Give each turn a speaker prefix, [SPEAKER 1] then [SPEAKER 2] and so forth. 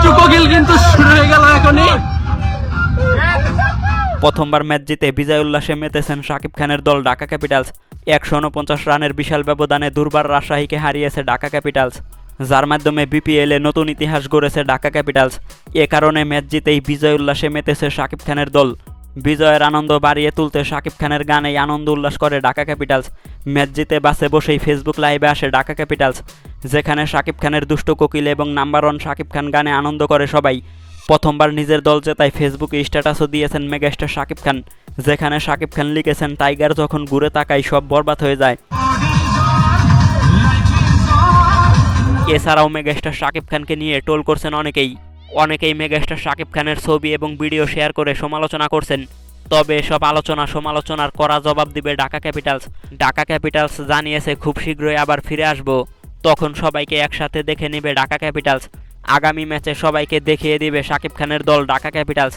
[SPEAKER 1] দুষ্টু কোকিল কিন্তু শুরু হয়ে গেল এখনই।
[SPEAKER 2] প্রথমবার ম্যাচ জিতে বিজয় উল্লাসে মেতেছেন শাকিব খানের দল ঢাকা ক্যাপিটালস। 149 রানের বিশাল ব্যবধানে দুর্বার রাজশাহীকে হারিয়েছে ঢাকা ক্যাপিটালস, যার মাধ্যমে বিপিএলে নতুন ইতিহাস গড়েছে ঢাকা ক্যাপিটালস। এ কারণে ম্যাচ জিতেই বিজয় উল্লাসে মেতেছে শাকিব খানের দল। বিজয়ের আনন্দ বাড়িয়ে তুলতে শাকিব খানের গানেই আনন্দ উল্লাস করে ঢাকা ক্যাপিটালস। ম্যাচ জিতে বাসে বসেই ফেসবুক লাইভে আসে ঢাকা ক্যাপিটালস, যেখানে শাকিব খানের দুষ্ট কোকিল এবং নাম্বার 1 শাকিব খান গানে আনন্দ করে সবাই। প্রথমবার নিজের দল জেতায় ফেসবুকে স্ট্যাটাসও দিয়েছেন মেগাস্টার শাকিব খান, যেখানে শাকিব খান লিখেছেন, টাইগার যখন ঘুরে তাকাই সব বরবাদ হয়ে যায়। এছাড়াও মেগাস্টার শাকিব খানকে নিয়ে ট্রোল করছেন অনেকেই মেগাস্টার শাকিব খানের ছবি এবং ভিডিও শেয়ার করে সমালোচনা করছেন। তবে এসব আলোচনা সমালোচনার কড়া জবাব দিবে ঢাকা ক্যাপিটালস। ঢাকা ক্যাপিটালস জানিয়েছে খুব শীঘ্রই আবার ফিরে আসবো, তখন সবাইকে একসাথে দেখে নেবে ঢাকা ক্যাপিটালস। আগামী ম্যাচে সবাইকে দেখিয়ে দিবে শাকিব খানের দল ঢাকা ক্যাপিটালস।